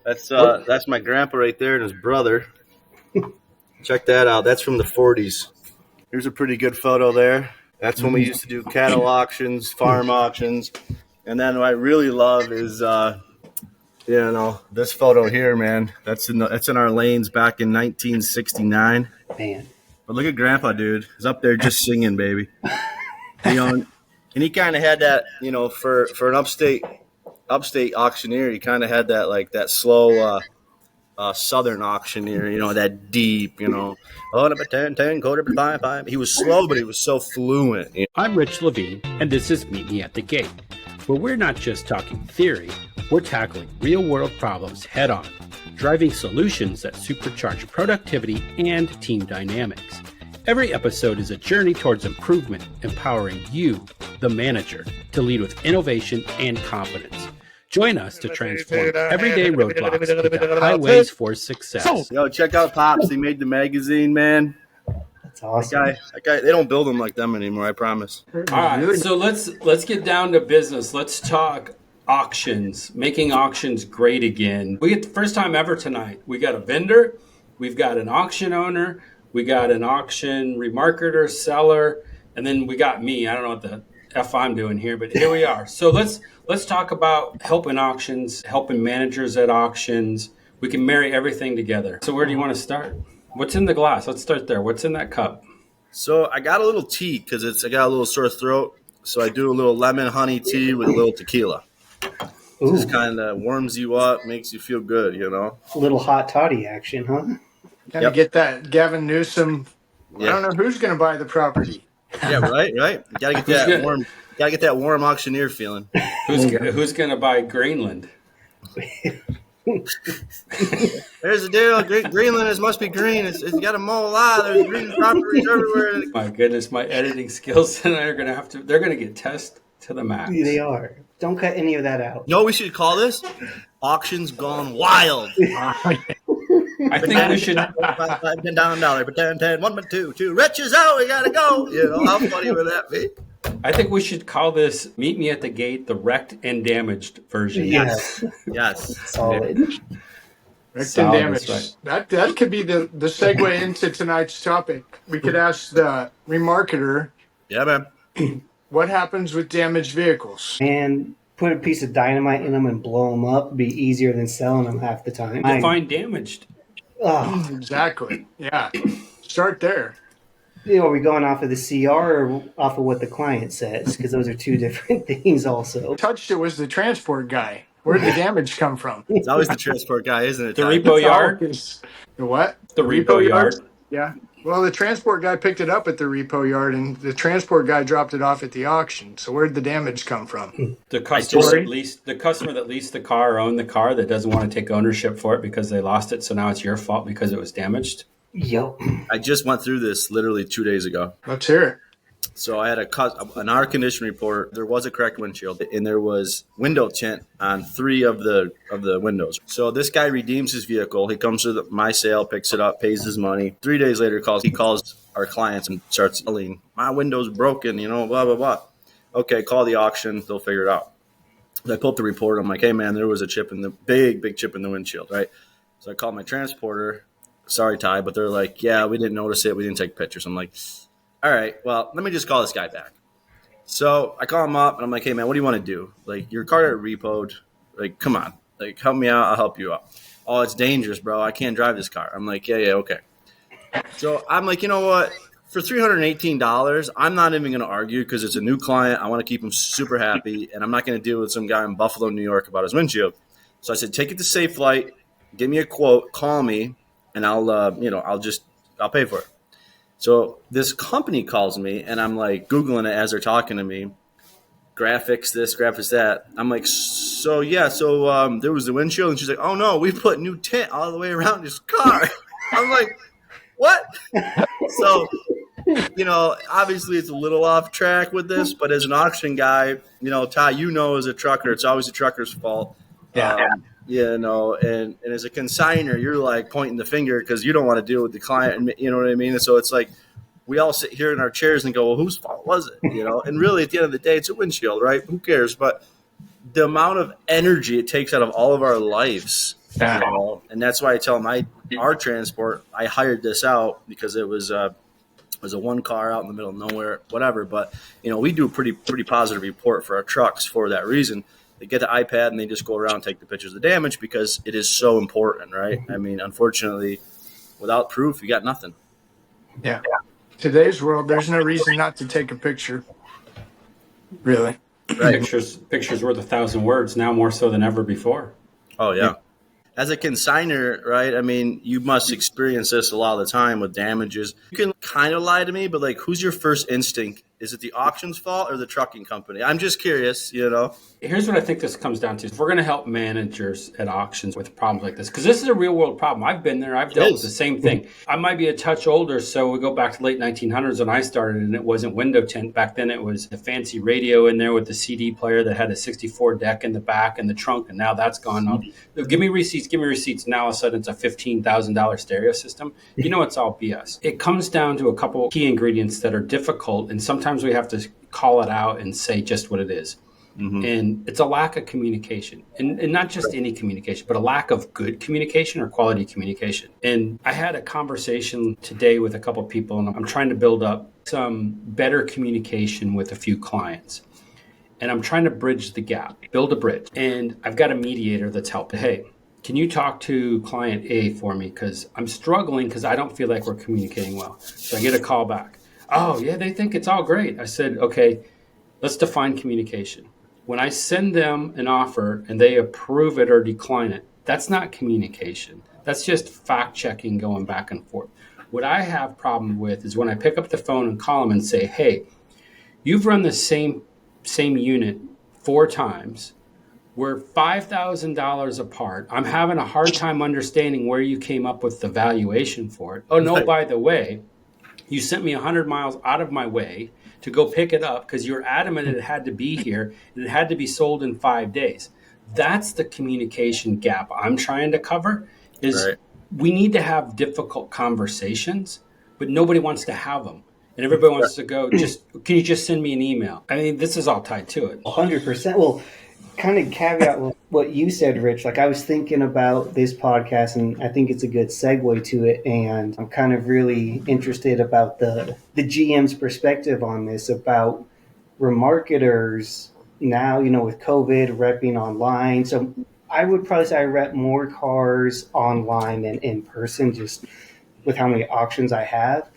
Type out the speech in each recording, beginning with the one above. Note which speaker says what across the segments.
Speaker 1: That's my grandpa right there and his brother. Check that out. That's from the 40s. Here's a pretty good photo there. That's when we used to do cattle auctions, farm auctions. And then what I really love is, this photo here, man. That's in our lanes back in 1969.
Speaker 2: Man.
Speaker 1: But look at Grandpa, dude. He's up there just singing, baby. And he kind of had that, for an upstate auctioneer, he kind of had that, like, that slow southern auctioneer, that deep, oh, number 10, quarter to 5. He was slow, but he was so fluent.
Speaker 3: I'm Rich Levene, and this is Meet Me at the Gate, where we're not just talking theory, we're tackling real-world problems head-on, driving solutions that supercharge productivity and team dynamics. Every episode is a journey towards improvement, empowering you, the manager, to lead with innovation and confidence. Join us to transform everyday roadblocks into highways for success.
Speaker 1: Yo, check out Pops. He made the magazine, man.
Speaker 2: That's awesome.
Speaker 1: That guy, they don't build them like them anymore, I promise.
Speaker 3: All right, so let's get down to business. Let's talk auctions, making auctions great again. We get the first time ever tonight. We got a vendor, we've got an auction owner, we got an auction remarketer, seller, and then we got me. I don't know what the F I'm doing here, but here we are. So let's talk about helping auctions, helping managers at auctions. We can marry everything together. So where do you want to start? What's in the glass? Let's start there. What's in that cup?
Speaker 1: So I got a little tea because I got a little sore throat. So I do a little lemon honey tea with a little tequila. Just kind of warms you up, makes you feel good,
Speaker 2: A little hot toddy action, huh?
Speaker 4: Gotta get that Gavin Newsom. Yeah. I don't know who's going to buy the property.
Speaker 1: Yeah, right. You gotta get that warm. Gotta get that warm auctioneer feeling.
Speaker 3: Who's gonna buy Greenland?
Speaker 1: There's the deal. Greenland must be green. It's got a mow a lot. There's green properties everywhere.
Speaker 3: My goodness, my editing skills they're gonna get tested to the max.
Speaker 2: They are. Don't cut any of that out.
Speaker 1: You know what we should call this? Auctions Gone Wild.
Speaker 3: I think we should.
Speaker 1: $10, 10, 1, 2. Rich is out. We gotta go. How funny would that be?
Speaker 3: I think we should call this "Meet Me at the Gate," the wrecked and damaged version.
Speaker 1: Yes.
Speaker 2: Solid.
Speaker 4: Wrecked and damaged. Right. That could be the segue into tonight's topic. We could ask the remarketer.
Speaker 1: Yeah, man.
Speaker 4: What happens with damaged vehicles?
Speaker 2: And put a piece of dynamite in them and blow them up would be easier than selling them half the time.
Speaker 3: Define damaged.
Speaker 2: Oh.
Speaker 4: Exactly. Yeah. Start there.
Speaker 2: Are we going off of the CR or off of what the client says? Because those are two different things also.
Speaker 4: Touched it was the transport guy. Where did the damage come from?
Speaker 1: It's always the transport guy, isn't it?
Speaker 3: The repo yard?
Speaker 4: The what?
Speaker 3: The repo yard?
Speaker 4: Yeah. Well, the transport guy picked it up at the repo yard, and the transport guy dropped it off at the auction. So where did the damage come from?
Speaker 3: The customer that leased the car or owned the car that doesn't want to take ownership for it because they lost it, so now it's your fault because it was damaged?
Speaker 2: Yep.
Speaker 1: I just went through this literally 2 days ago.
Speaker 4: Let's hear it.
Speaker 1: So I had an hour condition report. There was a cracked windshield, and there was window tint on 3 of the windows. So this guy redeems his vehicle. He comes to my sale, picks it up, pays his money. 3 days later, he calls our clients and starts yelling, "My window's broken, blah, blah, blah." Okay, call the auction. They'll figure it out. So I pull up the report. I'm like, "Hey, man, there was a chip in the big chip in the windshield, right?" So I called my transporter. "Sorry, Ty," but they're like, "Yeah, we didn't notice it. We didn't take pictures." I'm like, all right, well, let me just call this guy back. So I call him up, and I'm like, "Hey, man, what do you want to do? Like, your car got repoed. Like, come on. Like, help me out. I'll help you out." "Oh, it's dangerous, bro. I can't drive this car." I'm like, yeah, okay. So I'm like, you know what? For $318, I'm not even going to argue because it's a new client. I want to keep him super happy, and I'm not going to deal with some guy in Buffalo, New York about his windshield. So I said, take it to Safe Flight, give me a quote, call me, and I'll pay for it. So this company calls me, and I'm like Googling it as they're talking to me. Graphics this, graphics that. I'm like, there was the windshield. And she's like, "Oh, no, we put new tint all the way around his car." I'm like, what? So, obviously it's a little off track with this, but as an auction guy, Ty, as a trucker, it's always the trucker's fault.
Speaker 4: Yeah.
Speaker 1: And as a consignor, you're like pointing the finger because you don't want to deal with the client. You know what I mean? And so it's like we all sit here in our chairs and go, "Well, whose fault was it?" And really, at the end of the day, it's a windshield, right? Who cares? But the amount of energy it takes out of all of our lives
Speaker 4: Yeah.
Speaker 1: You know? And that's why I tell them our transport, I hired this out because it was a one car out in the middle of nowhere, whatever. But, we do a pretty positive report for our trucks for that reason. They get the iPad and they just go around and take the pictures of the damage because it is so important, right? I mean, unfortunately, without proof, you got nothing.
Speaker 4: Yeah. Today's world, there's no reason not to take a picture. Really.
Speaker 1: Right.
Speaker 3: Pictures worth 1,000 words now more so than ever before.
Speaker 1: Oh, yeah. As a consignor, right, I mean, you must experience this a lot of the time with damages. You can kind of lie to me, but, like, who's your first instinct? Is it the auction's fault or the trucking company? I'm just curious,
Speaker 3: Here's what I think this comes down to. If we're going to help managers at auctions with problems like this, because this is a real world problem. I've been there. I've dealt with the same thing. I might be a touch older, so we go back to late 1900s when I started, and it wasn't window tint. Back then it was a fancy radio in there with the CD player that had a 64 deck in the back and the trunk, and now that's gone up. Give me receipts. Now all of a sudden it's a $15,000 stereo system. It's all BS. It comes down to a couple key ingredients that are difficult, and sometimes we have to call it out and say just what it is. Mm-hmm. And it's a lack of communication, and not just any communication, but a lack of good communication or quality communication. And I had a conversation today with a couple of people, and I'm trying to build up some better communication with a few clients. And I'm trying to bridge the gap, build a bridge. And I've got a mediator that's helping. Hey, can you talk to client A for me? Because I'm struggling because I don't feel like we're communicating well. So I get a call back. Oh, yeah, they think it's all great. I said, okay, let's define communication. When I send them an offer and they approve it or decline it, that's not communication. That's just fact checking going back and forth. What I have problem with is when I pick up the phone and call them and say, hey, you've run the same unit 4 times. We're $5,000 apart. I'm having a hard time understanding where you came up with the valuation for it. Oh, no, by the way, you sent me 100 miles out of my way to go pick it up because you're adamant it had to be here and it had to be sold in 5 days. That's the communication gap I'm trying to cover is we need to have difficult conversations, but nobody wants to have them. And everybody wants to go, can you just send me an email? I mean, this is all tied to it.
Speaker 2: 100%. Well, kind of caveat with what you said, Rich. Like I was thinking about this podcast, and I think it's a good segue to it. And I'm kind of really interested about the GM's perspective on this, about remarketers now, with COVID repping online. So I would probably say I rep more cars online than in person, just with how many auctions I have.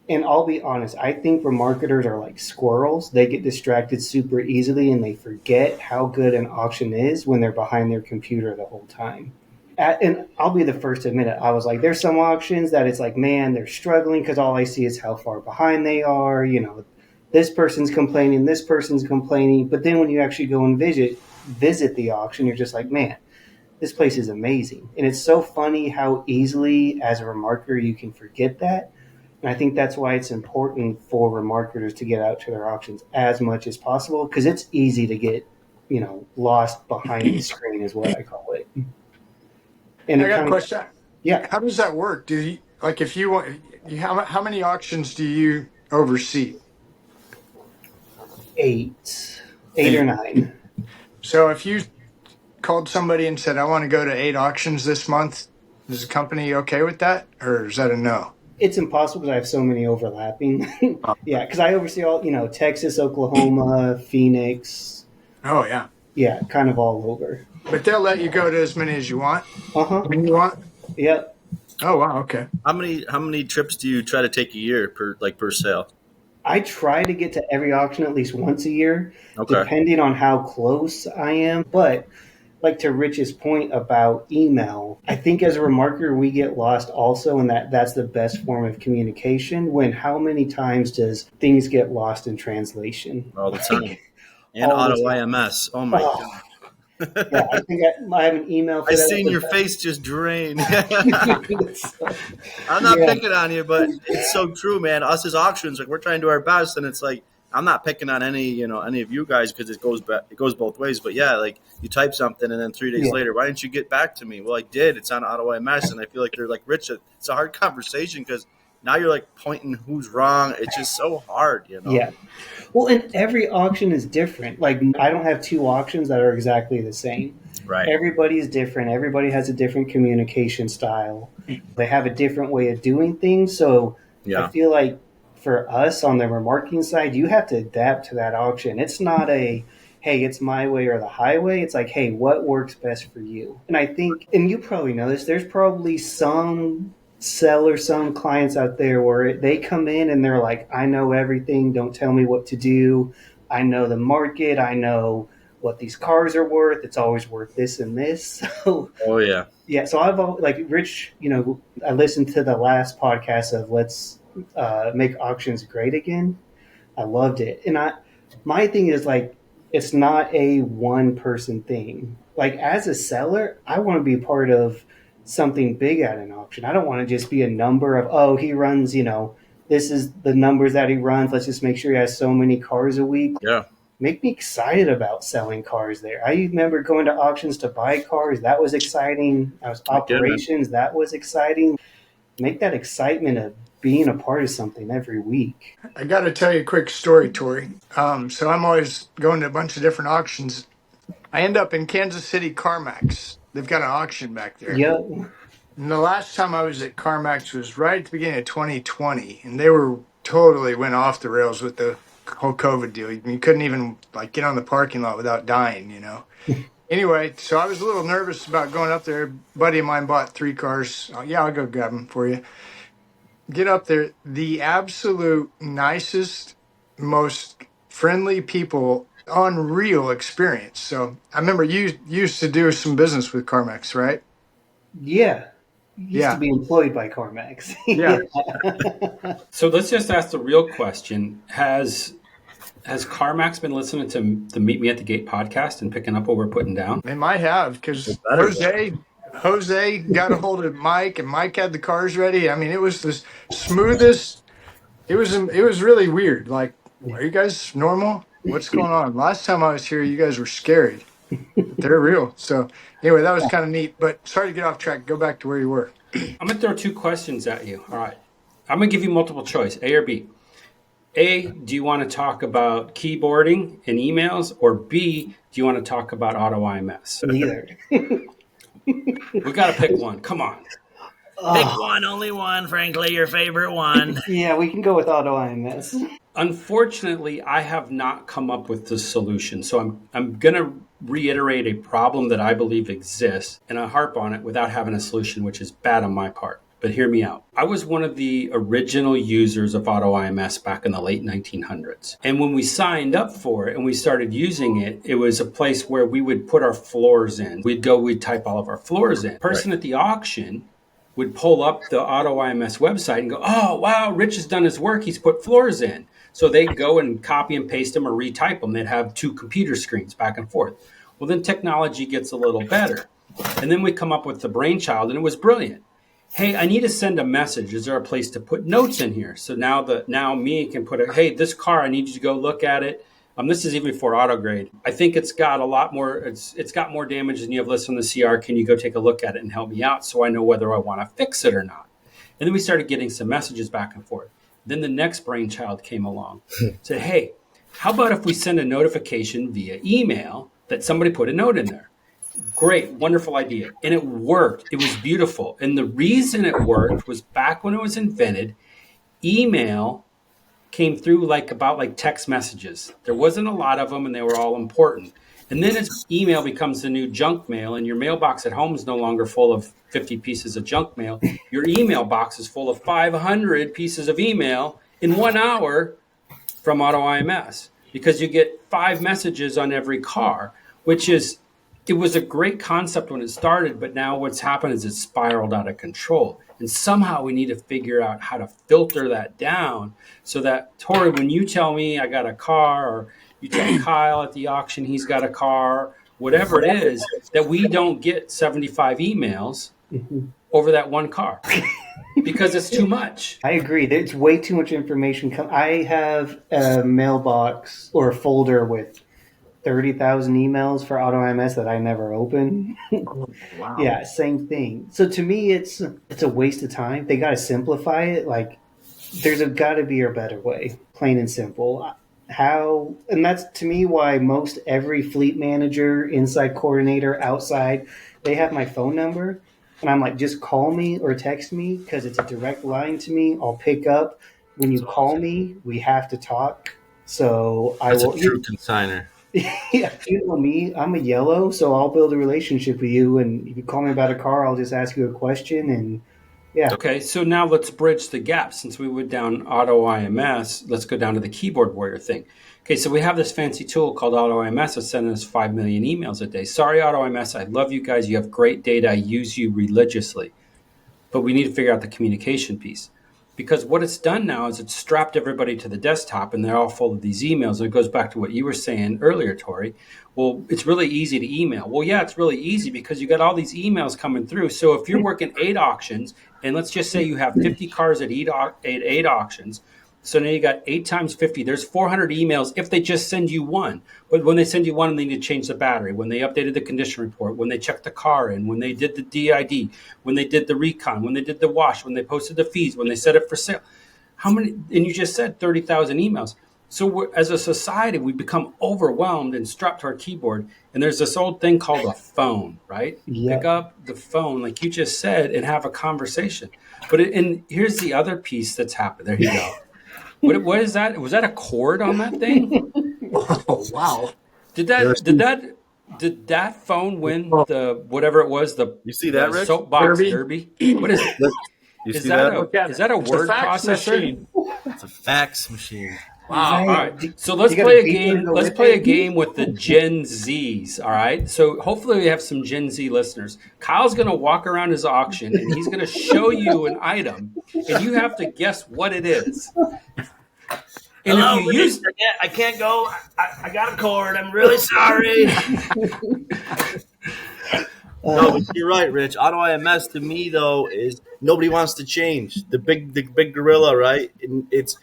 Speaker 2: And I'll be honest, I think remarketers are like squirrels. They get distracted super easily and they forget how good an auction is when they're behind their computer the whole time. And I'll be the first to admit it. I was like, there's some auctions that it's like, man, they're struggling because all I see is how far behind they are. This person's complaining, this person's complaining. But then when you actually go and visit the auction, you're just like, man, this place is amazing. And it's so funny how easily as a remarketer you can forget that. And I think that's why it's important for remarketers to get out to their auctions as much as possible, because it's easy to get, lost behind the screen is what I call it. And
Speaker 4: I got a question.
Speaker 2: Yeah.
Speaker 4: How does that work? Do you, like, if you want, how many auctions do you oversee?
Speaker 2: 8 or 9.
Speaker 4: So if you called somebody and said, I want to go to 8 auctions this month, is the company okay with that? Or is that a no?
Speaker 2: It's impossible because I have so many overlapping. Yeah, because I oversee all, Texas, Oklahoma, Phoenix.
Speaker 4: Oh, yeah.
Speaker 2: Yeah, kind of all over.
Speaker 4: But they'll let you go to as many as you want?
Speaker 2: Uh-huh.
Speaker 4: When you want?
Speaker 2: Yep.
Speaker 4: Oh, wow, okay.
Speaker 1: How many trips do you try to take a year per sale?
Speaker 2: I try to get to every auction at least once a year,
Speaker 1: Okay.
Speaker 2: Depending on how close I am. But like to Rich's point about email, I think as a remarketer, we get lost also, and that's the best form of communication. When how many times does things get lost in translation?
Speaker 1: All the time. And AutoIMS. Oh, my God.
Speaker 2: Yeah, I think I have an email for
Speaker 1: I
Speaker 2: that.
Speaker 1: seen your face just drain. I'm not picking on you, but it's so true, man. Us as auctions, like we're trying to do our best, and it's like I'm not picking on any of you guys because it goes both ways. But yeah, like you type something, and then 3 days later, why didn't you get back to me? Well, I did. It's on AutoIMS, and I feel like they're like, Rich, it's a hard conversation because now you're like pointing who's wrong. It's just so hard,
Speaker 2: Yeah. Well, and every auction is different. Like I don't have 2 auctions that are exactly the same.
Speaker 1: Right.
Speaker 2: Everybody's different. Everybody has a different communication style. They have a different way of doing things. So I
Speaker 1: Yeah.
Speaker 2: feel like for us on the remarketing side, you have to adapt to that auction. It's not a, hey, it's my way or the highway. It's like, hey, what works best for you? And I think, and you probably know this, there's probably some sellers, some clients out there where they come in and they're like, I know everything. Don't tell me what to do. I know the market. I know what these cars are worth. It's always worth this and this. So
Speaker 1: Oh yeah.
Speaker 2: yeah, so I've like Rich, I listened to the last podcast of Let's Make Auctions Great Again. I loved it. And my thing is like, it's not a one person thing. Like as a seller, I want to be part of something big at an auction. I don't want to just be a number of, oh, he runs, this is the numbers that he runs. Let's just make sure he has so many cars a week.
Speaker 1: Yeah.
Speaker 2: Make me excited about selling cars there. I remember going to auctions to buy cars. That was exciting. I was operations. That was exciting. Make that excitement of being a part of something every week.
Speaker 4: I got to tell you a quick story, Tori. So I'm always going to a bunch of different auctions. I end up in Kansas City CarMax. They've got an auction back there.
Speaker 2: Yep.
Speaker 4: And the last time I was at CarMax was right at the beginning of 2020, and they were totally went off the rails with the whole COVID deal. You couldn't even like get on the parking lot without dying. Anyway, so I was a little nervous about going up there. A buddy of mine bought 3 cars. Oh, yeah, I'll go grab them for you. Get up there. The absolute nicest, most friendly people, unreal experience. So I remember you used to do some business with CarMax, right?
Speaker 2: Yeah. Used to be employed by CarMax.
Speaker 4: Yeah.
Speaker 3: So let's just ask the real question. Has CarMax been listening to the Meet Me at the Gate podcast and picking up what we're putting down?
Speaker 4: They might have, because Jose got a hold of Mike, and Mike had the cars ready. I mean, it was the smoothest. It was really weird. Like, are you guys normal? What's going on? Last time I was here, you guys were scary. But they're real. So anyway, that was kind of neat. But sorry to get off track. Go back to where you were.
Speaker 3: I'm going to throw 2 questions at you. All right. I'm going to give you multiple choice, A or B. A, do you want to talk about keyboarding and emails? Or B, do you want to talk about AutoIMS?
Speaker 2: Neither.
Speaker 3: We got to pick one. Come on.
Speaker 5: Pick one, only one, frankly, your favorite one.
Speaker 2: Yeah, we can go with AutoIMS.
Speaker 3: Unfortunately, I have not come up with the solution. So I'm going to reiterate a problem that I believe exists, and I harp on it without having a solution, which is bad on my part. But hear me out. I was one of the original users of AutoIMS back in the late 1900s. And when we signed up for it and we started using it, it was a place where we would put our floors in. We'd type all of our floors in. Person at the auction would pull up the AutoIMS website and go, oh, wow, Rich has done his work. He's put floors in. So they'd go and copy and paste them or retype them. They'd have 2 computer screens back and forth. Well, then technology gets a little better. And then we come up with the brainchild, and it was brilliant. Hey, I need to send a message. Is there a place to put notes in here? So now me can put hey, this car, I need you to go look at it. This is even for auto grade. I think it's got a lot more, it's got more damage than you have listed on the CR. Can you go take a look at it and help me out so I know whether I want to fix it or not? And then we started getting some messages back and forth. Then the next brainchild came along. Said, hey, how about if we send a notification via email that somebody put a note in there? Great, wonderful idea. And it worked. It was beautiful. And the reason it worked was back when it was invented, email came through like text messages. There wasn't a lot of them, and they were all important. And then as email becomes the new junk mail, and your mailbox at home is no longer full of 50 pieces of junk mail, your email box is full of 500 pieces of email in 1 hour from AutoIMS, because you get 5 messages on every car, it was a great concept when it started, but now what's happened is it's spiraled out of control. And somehow we need to figure out how to filter that down so that, Tory, when you tell me I got a car, or you tell Kyle at the auction he's got a car, whatever it is, that we don't get 75 emails over that one car because it's too much.
Speaker 2: I agree. There's way too much information. I have a mailbox or a folder with 30,000 emails for AutoIMS that I never open.
Speaker 4: Wow.
Speaker 2: Yeah, same thing. So to me, it's a waste of time. They got to simplify it. Like, there's got to be a better way, plain and simple. And that's to me why most every fleet manager, inside coordinator, outside, they have my phone number. And I'm like, just call me or text me because it's a direct line to me. I'll pick up. When you
Speaker 1: That's
Speaker 2: call
Speaker 1: awesome.
Speaker 2: me, we have to talk. So I
Speaker 1: That's a
Speaker 2: will.
Speaker 1: true consigner.
Speaker 2: Yeah, you know me. I'm a yellow, so I'll build a relationship with you. And if you call me about a car, I'll just ask you a question. And yeah,
Speaker 3: Okay, so now let's bridge the gap. Since we went down AutoIMS, let's go down to the keyboard warrior thing. Okay, so we have this fancy tool called AutoIMS that's sending us 5 million emails a day. Sorry, AutoIMS, I love you guys. You have great data. I use you religiously. But we need to figure out the communication piece. Because what it's done now is it's strapped everybody to the desktop and they're all full of these emails. And it goes back to what you were saying earlier, Tory. Well, it's really easy to email. Well, yeah, it's really easy because you got all these emails coming through. So if you're working 8 auctions, and let's just say you have 50 cars at eight auctions, so now you got 8 times 50. There's 400 emails if they just send you one. But when they send you one, they need to change the battery. When they updated the condition report, when they checked the car in, when they did the DID, when they did the recon, when they did the wash, when they posted the fees, when they set it for sale. How many? And you just said 30,000 emails. So as a society, we become overwhelmed and strapped to our keyboard. And there's this old thing called a phone, right?
Speaker 2: yeah,
Speaker 3: Pick up the phone, like you just said, and have a conversation. And here's the other piece that's happened. There you go. What is that? Was that a cord on that thing?
Speaker 4: Oh, wow.
Speaker 3: Did
Speaker 1: There's-
Speaker 3: that phone win the whatever it was, the
Speaker 1: You see that,
Speaker 3: the
Speaker 1: Rich?
Speaker 3: soapbox
Speaker 4: Derby?
Speaker 3: derby? What is
Speaker 1: Look, you
Speaker 3: is
Speaker 1: see
Speaker 3: that
Speaker 1: that?
Speaker 4: Look at
Speaker 3: is that a
Speaker 4: it. It's a
Speaker 3: word
Speaker 4: fax
Speaker 3: processor?
Speaker 4: machine.
Speaker 1: It's a fax machine.
Speaker 3: Wow.
Speaker 2: Right.
Speaker 3: All right. So let's
Speaker 2: You got
Speaker 3: play
Speaker 2: a
Speaker 3: a
Speaker 2: beeper to
Speaker 3: game.
Speaker 2: go
Speaker 3: Let's
Speaker 2: with
Speaker 3: play a
Speaker 2: it?
Speaker 3: game with the Gen Zs. All right. So hopefully we have some Gen Z listeners. Kyle's going to walk around his auction and he's going to show you an item and you have to guess what it is. And
Speaker 5: Hello,
Speaker 3: if you
Speaker 5: Rich.
Speaker 3: use
Speaker 5: I can't go. I got a cord. I'm really sorry.
Speaker 1: No, but you're right, Rich. AutoIMS to me though is nobody wants to change. The big gorilla, right? And it's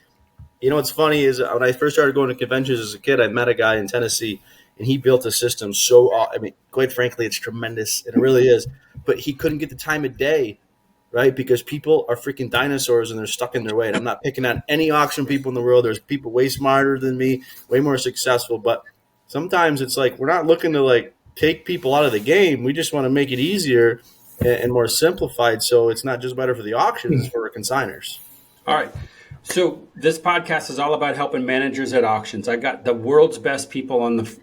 Speaker 1: what's funny is when I first started going to conventions as a kid, I met a guy in Tennessee, and he built a system so I mean, quite frankly, it's tremendous, and it really is. But he couldn't get the time of day, right? Because people are freaking dinosaurs and they're stuck in their way. And I'm not picking on any auction people in the world. There's people way smarter than me, way more successful. But sometimes it's like we're not looking to like take people out of the game. We just want to make it easier and more simplified. So it's not just better for the auctions, it's for our consigners.
Speaker 3: All right. So this podcast is all about helping managers at auctions. I got the world's best people on the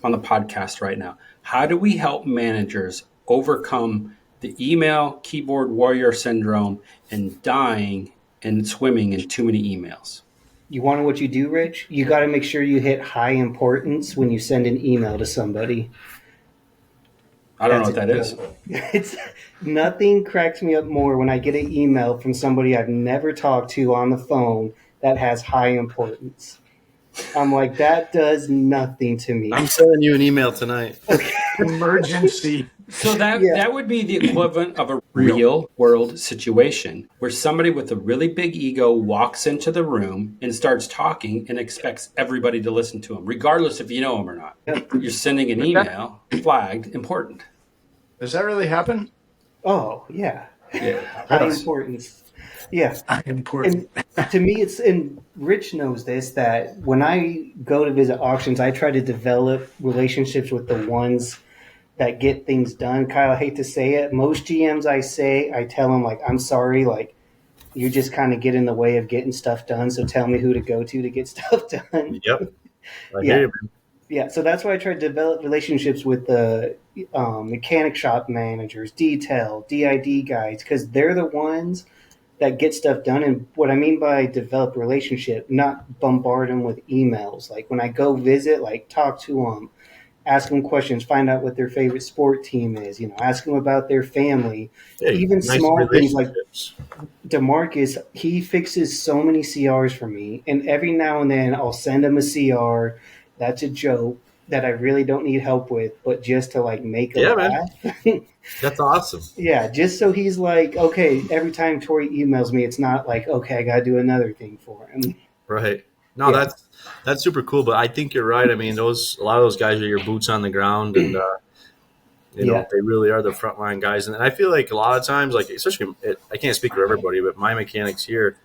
Speaker 3: podcast right now. How do we help managers overcome the email keyboard warrior syndrome and dying and swimming in too many emails?
Speaker 2: You want to know what you do, Rich? You got to make sure you hit high importance when you send an email to somebody.
Speaker 3: I don't know what that is.
Speaker 2: It's nothing cracks me up more when I get an email from somebody I've never talked to on the phone that has high importance. I'm like, that does nothing to me.
Speaker 1: I'm sending you an email tonight.
Speaker 4: Emergency.
Speaker 3: So
Speaker 2: Yeah.
Speaker 3: that would be the equivalent of a real world situation where somebody with a really big ego walks into the room and starts talking and expects everybody to listen to him, regardless if you know him or not.
Speaker 2: Yep.
Speaker 3: You're sending an email flagged important.
Speaker 4: Does that really happen?
Speaker 2: Oh, yeah.
Speaker 3: Yeah.
Speaker 2: High importance. Yeah.
Speaker 4: Important.
Speaker 2: And to me, and Rich knows this, that when I go to visit auctions, I try to develop relationships with the ones that get things done. Kyle, I hate to say it. Most GMs I tell them, like, I'm sorry, like, you just kind of get in the way of getting stuff done. So tell me who to go to get stuff done.
Speaker 1: Yep. I
Speaker 2: Yeah.
Speaker 1: hear you, man.
Speaker 2: Yeah, so that's why I try to develop relationships with the mechanic shop managers, detail, DID guys, because they're the ones that get stuff done. And what I mean by develop relationship, not bombard them with emails. Like when I go visit, like talk to them, ask them questions, find out what their favorite sport team is, ask them about their family.
Speaker 1: Hey,
Speaker 2: Even
Speaker 1: nice
Speaker 2: small things like
Speaker 1: relationships.
Speaker 2: DeMarcus, he fixes so many CRs for me. And every now and then I'll send him a CR that's a joke that I really don't need help with, but just to like make him laugh.
Speaker 1: That's awesome.
Speaker 2: Yeah, just so he's like, okay, every time Tori emails me, it's not like, okay, I got to do another thing for him.
Speaker 1: Right. No,
Speaker 2: Yeah.
Speaker 1: that's super cool. But I think you're right. I mean, a lot of those guys are your boots on the ground, and
Speaker 2: Yeah.
Speaker 1: they really are the frontline guys. And I feel like a lot of times, like especially I can't speak for everybody, but my mechanics here,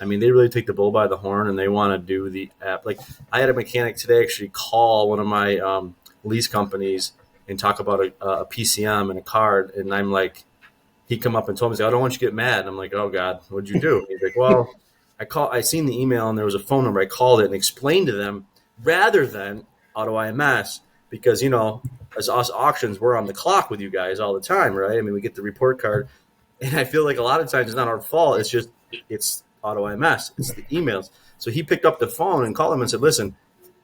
Speaker 1: I mean, they really take the bull by the horn, and they want to do the app. Like, I had a mechanic today actually call one of my lease companies and talk about a PCM and a card, and I'm like, he come up and told me, he's like, I don't want you to get mad. And I'm like, oh God, what'd you do? He's like, well, I seen the email and there was a phone number. I called it and explained to them rather than AutoIMS, because, you know, as us auctions, we're on the clock with you guys all the time, right? I mean, we get the report card, and I feel like a lot of times it's not our fault. It's AutoIMS. It's the emails. So he picked up the phone and called him and said, listen,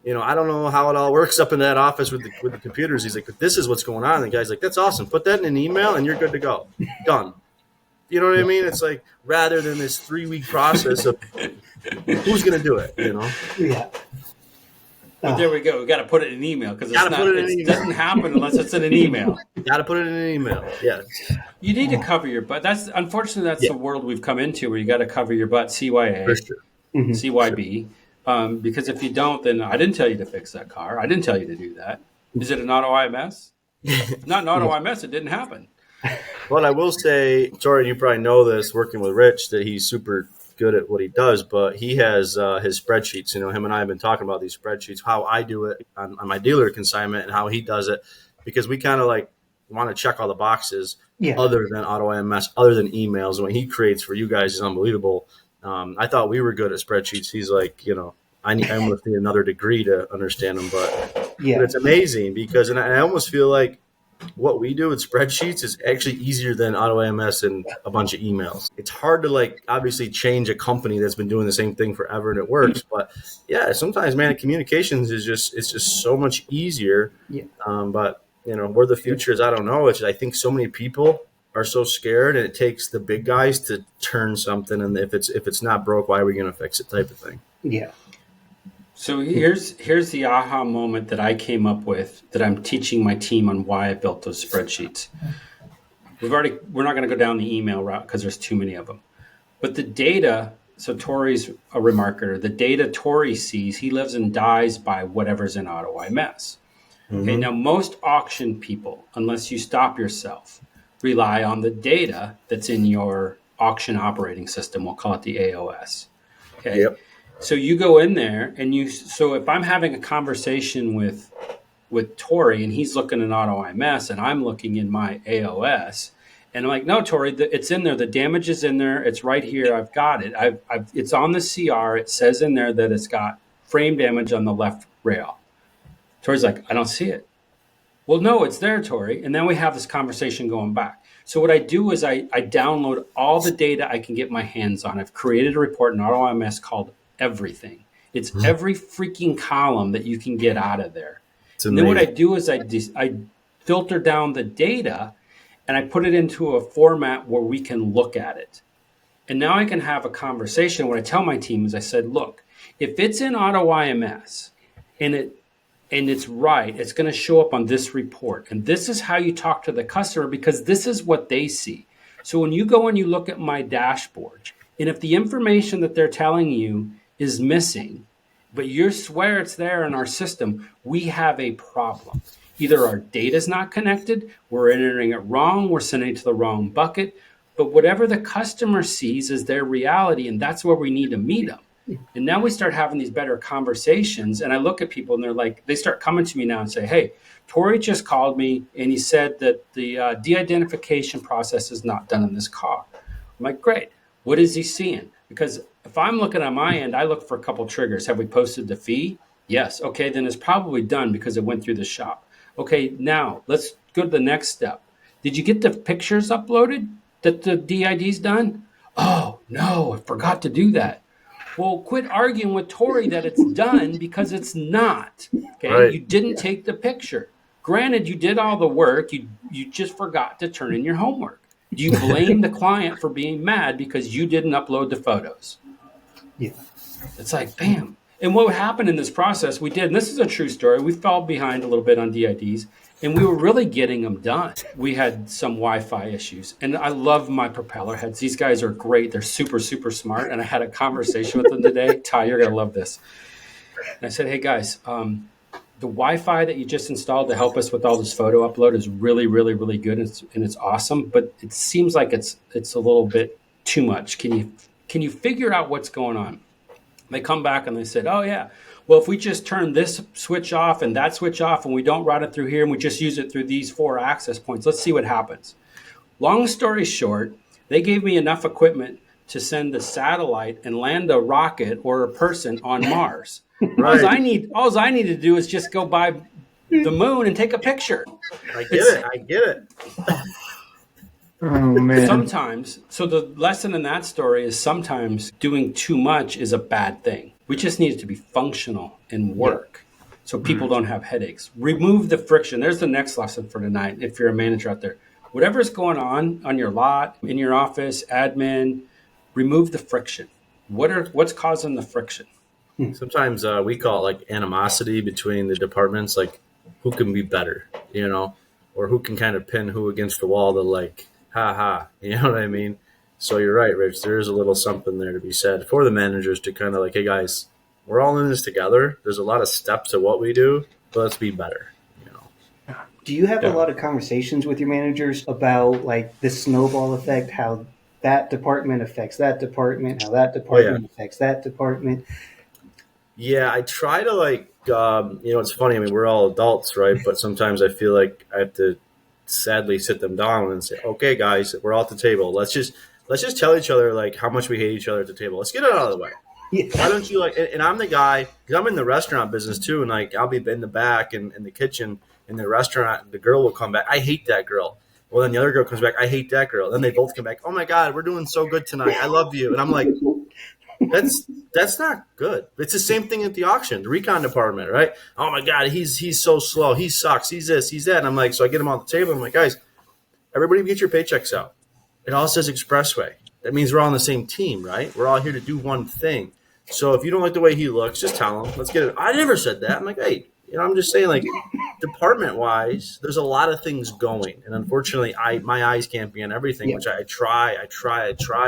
Speaker 1: you know, I don't know how it all works up in that office with the computers. He's like, but this is what's going on. And the guy's like, that's awesome. Put that in an email and you're good to go. Done. You know what I mean? It's like, rather than this 3-week process of who's going to do it, you know?
Speaker 2: Yeah.
Speaker 3: But there we go. We got to put it in an email, because it doesn't happen unless it's in an email.
Speaker 1: Got to put it in an email. Yeah.
Speaker 3: You need to cover your butt. Unfortunately, that's the world we've come into, where you got to cover your butt. CYA,
Speaker 1: Sure.
Speaker 3: CYB. Because if you don't, then I didn't tell you to fix that car. I didn't tell you to do that. Is it an AutoIMS? Not an AutoIMS. It didn't happen.
Speaker 1: Well, I will say, Tory, you probably know this, working with Rich, that he's super good at what he does, but he has his spreadsheets. You know, him and I have been talking about these spreadsheets, how I do it on my dealer consignment and how he does it, because we kind of like want to check all the boxes other than AutoIMS, other than emails. What he creates for you guys is unbelievable. I thought we were good at spreadsheets. He's like, you know, I almost need another degree to understand them, but it's amazing because, and I almost feel like what we do with spreadsheets is actually easier than AutoIMS and a bunch of emails. It's hard to, like, obviously change a company that's been doing the same thing forever and it works, but yeah, sometimes, man, communications it's just so much easier. But you know, where the future is, I don't know. It's, I think so many people are so scared, and it takes the big guys to turn something. And if it's not broke, why are we going to fix it? Type of thing. Yeah.
Speaker 3: So here's the aha moment that I came up with, that I'm teaching my team on why I built those spreadsheets. We're not going to go down the email route because there's too many of them. But the data, so Tory's a remarketer. The data Tory sees, he lives and dies by whatever's in AutoIMS. Okay, now most auction people, unless you stop yourself, rely on the data that's in your auction operating system. We'll call it the AOS. Okay.
Speaker 1: Yep.
Speaker 3: So you go in there and so if I'm having a conversation with Tory and he's looking in AutoIMS and I'm looking in my AOS, and I'm like, no, Tory, it's in there. The damage is in there. It's right here. I've got it. It's on the CR. It says in there that it's got frame damage on the left rail. Tory's like, I don't see it. Well, no, it's there, Tory. And then we have this conversation going back. So what I do is I download all the data I can get my hands on. I've created a report in AutoIMS called Everything. It's every freaking column that you can get out of there. And then what I do is I filter down the data and I put it into a format where we can look at it. And now I can have a conversation. What I tell my team is I said, look, if it's in AutoIMS and it's right, it's going to show up on this report. And this is how you talk to the customer, because this is what they see. So when you go and you look at my dashboard, and if the information that they're telling you is missing, but you swear it's there in our system, we have a problem. Either our data's not connected, we're entering it wrong, we're sending it to the wrong bucket, but whatever the customer sees is their reality, and that's where we need to meet them. And now we start having these better conversations, and I look at people and they're like, they start coming to me now and say, hey, Tory just called me and he said that the de-identification process is not done in this car. I'm like, great. What is he seeing? Because if I'm looking on my end, I look for a couple triggers. Have we posted the fee? Yes. Okay, then it's probably done because it went through the shop. Okay, now let's go to the next step. Did you get the pictures uploaded that the DID's done? Oh, no, I forgot to do that. Well, quit arguing with Tory that it's done, because it's not. Okay, right. You didn't take the picture. Granted, you did all the work. You just forgot to turn in your homework. Do you blame the client for being mad because you didn't upload the photos?
Speaker 2: Yeah.
Speaker 3: It's like, bam. And what happened in this process, we did, and this is a true story, we fell behind a little bit on DIDs, and we were really getting them done. We had some Wi-Fi issues, and I love my propeller heads. These guys are great. They're super, super smart, and I had a conversation with them today. Ty, you're going to love this. And I said, hey, guys, the Wi-Fi that you just installed to help us with all this photo upload is really, really, really good, and it's awesome, but it seems like it's a little bit too much. Can you Can you figure out what's going on? They come back and they said, oh, yeah, well, if we just turn this switch off and that switch off and we don't route it through here and we just use it through these 4 access points, let's see what happens. Long story short, they gave me enough equipment to send a satellite and land a rocket or a person on Mars. Right. All I need to do is just go by the moon and take a picture.
Speaker 1: I get it.
Speaker 2: Oh, man.
Speaker 3: Sometimes, so the lesson in that story is sometimes doing too much is a bad thing. We just need it to be functional and work so people don't have headaches. Remove the friction. There's the next lesson for tonight if you're a manager out there. Whatever's going on your lot, in your office, admin, remove the friction. What's causing the friction?
Speaker 1: Sometimes we call it like animosity between the departments, like who can be better, or who can kind of pin who against the wall to like, ha, you know what I mean? So you're right, Rich. There is a little something there to be said for the managers to kind of like, hey guys, we're all in this together. There's a lot of steps to what we do, but let's be better.
Speaker 2: Do you have a lot of conversations with your managers about like the snowball effect, how that department affects that department, how that department affects that department?
Speaker 1: Yeah, I try to like, it's funny. I mean, we're all adults, right? But sometimes I feel like I have to sadly sit them down and say, okay, guys, we're all at the table. Let's just tell each other like how much we hate each other at the table. Let's get it out of the way. Yeah. Why don't you like, and I'm the guy, because I'm in the restaurant business too. And like, I'll be in the back and in the kitchen in the restaurant, the girl will come back. I hate that girl. Well, then the other girl comes back. I hate that girl. Then they both come back. Oh my God, we're doing so good tonight. I love you. And I'm like, that's not good. It's the same thing at the auction, the recon department, right? Oh my God, he's so slow. He sucks. He's this, he's that. And I'm like, so I get him on the table. I'm like, guys, everybody get your paychecks out. It all says Expressway. That means we're all on the same team, right? We're all here to do one thing. So if you don't like the way he looks, just tell him. Let's get it. I never said that. I'm like, hey, I'm just saying, like, department-wise, there's a lot of things going. And unfortunately, my eyes can't be on everything, which I try,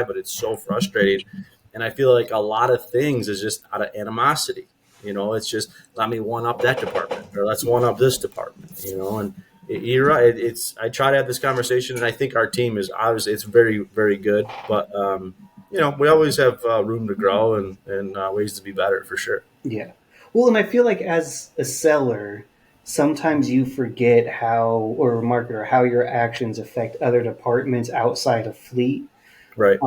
Speaker 1: but it's so frustrating. And I feel like a lot of things is just out of animosity. It's just, let me one-up that department, or let's one-up this department, and you're right. I try to have this conversation, and I think our team is obviously, it's very, very good. But, we always have room to grow and ways to be better for sure.
Speaker 2: Yeah. Well, and I feel like as a seller, sometimes you forget or a marketer, how your actions affect other departments outside of fleet.
Speaker 1: Right.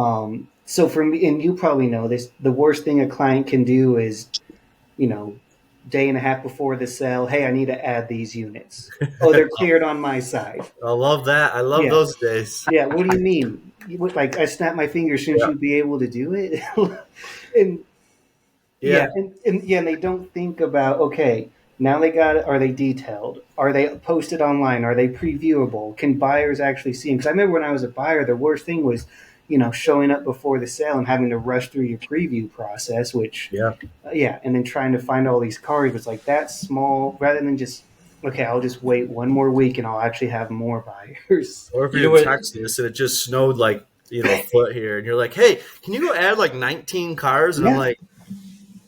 Speaker 2: So for me, and you probably know this, the worst thing a client can do is, day and a half before the sale, hey, I need to add these units. Oh, they're cleared on my side.
Speaker 1: I love that. I love those days.
Speaker 2: Yeah. What do you mean? Like I snap my fingers, shouldn't you be able to do it? and they don't think about, okay, now they got it. Are they detailed? Are they posted online? Are they previewable? Can buyers actually see them? Because I remember when I was a buyer, the worst thing was, showing up before the sale and having to rush through your preview process, which, and then trying to find all these cars. It's like that small, rather than just, okay, I'll just wait one more week and I'll actually have more buyers.
Speaker 1: Or if you're texting us and it just snowed like, a foot here, and you're like, hey, can you go add like 19 cars? And I'm like,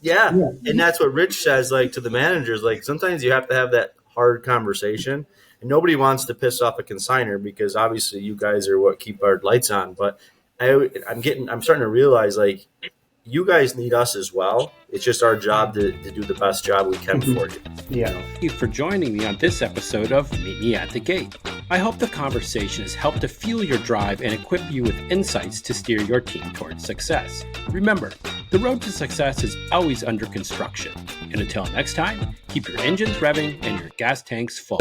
Speaker 1: yeah. And that's what Rich says, like, to the managers. Like, sometimes you have to have that hard conversation. And nobody wants to piss off a consignor because obviously you guys are what keep our lights on. But I'm starting to realize, like, you guys need us as well. It's just our job to do the best job we can for you.
Speaker 2: Yeah.
Speaker 3: Thank you for joining me on this episode of Meet Me at the Gate. I hope the conversation has helped to fuel your drive and equip you with insights to steer your team towards success. Remember, the road to success is always under construction. And until next time, keep your engines revving and your gas tanks full.